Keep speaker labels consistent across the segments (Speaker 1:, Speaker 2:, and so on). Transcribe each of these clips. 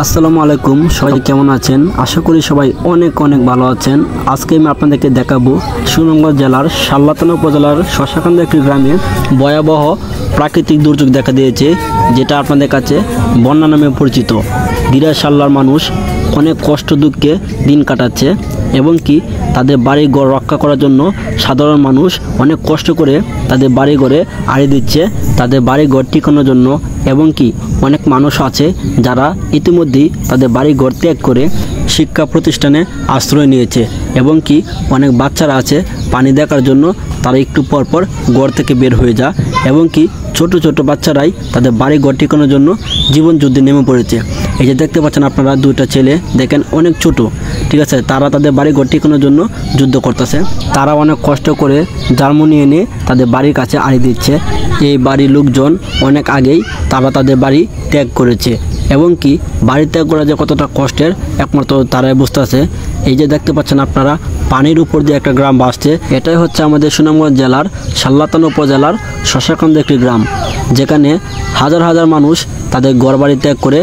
Speaker 1: আসসালামু আলাইকুম, সবাই কেমন আছেন? আশা করি সবাই অনেক অনেক ভালো আছেন। আজকে আমি আপনাদেরকে দেখাবো সুনামগঞ্জ জেলার শাল্লাতানা উপজেলার শশাকান্দা একটি গ্রামে ভয়াবহ প্রাকৃতিক দুর্যোগ দেখা দিয়েছে, যেটা আপনাদের কাছে বন্যা নামে পরিচিত। দিরাজ শাল্লার মানুষ অনেক কষ্ট দুঃখে দিন কাটাচ্ছে এবং কি তাদের বাড়ি ঘর রক্ষা করার জন্য সাধারণ মানুষ অনেক কষ্ট করে তাদের বাড়ি ঘরে আড়ি দিচ্ছে, তাদের বাড়ি ঘর টিকানোর জন্য। এবং কি অনেক মানুষ আছে যারা ইতিমধ্যেই তাদের বাড়ি ঘর ত্যাগ করে শিক্ষা প্রতিষ্ঠানে আশ্রয় নিয়েছে। এবং কি অনেক বাচ্চারা আছে পানি দেখার জন্য তারা একটু পরপর ঘর থেকে বের হয়ে যায়। এবং কি ছোট ছোট বাচ্চারাই তাদের বাড়ি ঘর টিকানোর জন্য জীবন যুদ্ধে নেমে পড়েছে। এই যে দেখতে পাচ্ছেন আপনারা, দুইটা ছেলে দেখেন অনেক ছোট, ঠিক আছে, তারা তাদের বাড়ি ঘর টিকানোর জন্য যুদ্ধ করতেছে। তারা অনেক কষ্ট করে জার্মানি এনে তাদের বাড়ির কাছে আড়ি দিচ্ছে। এই বাড়ির লোকজন অনেক আগেই তারা তাদের বাড়ি ত্যাগ করেছে। এবং কি বাড়ি ত্যাগ করা যে কতটা কষ্টের একমাত্র তারাই বুঝতেছে। এই যে দেখতে পাচ্ছেন আপনারা, পানির উপর দিয়ে একটা গ্রাম ভাসছে। এটাই হচ্ছে আমাদের সুনামগঞ্জ জেলার শাল্লাতানা উপজেলার শশাকান্দা একটি গ্রাম, যেখানে হাজার হাজার মানুষ তাদের ঘর বাড়ি ত্যাগ করে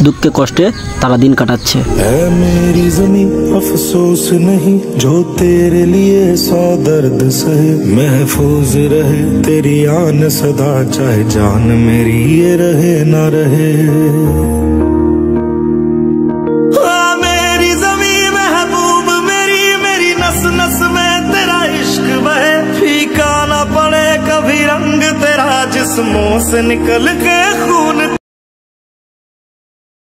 Speaker 1: দুঃখে কষ্টে তারা দিন কাটাচ্ছে।
Speaker 2: मेरी ज़मीं अफसोस नहीं जो तेरे लिए सौ दर्द सहे, महफूज रहे तेरी आन सदा, चाहे जान मेरी ये रहे ना रहे। मेरी ज़मीं महबूब मेरी, मेरी नस नस में तेरा इश्क बहे, फीका ना पड़े कभी रंग तेरा जिस्मों से निकल के खून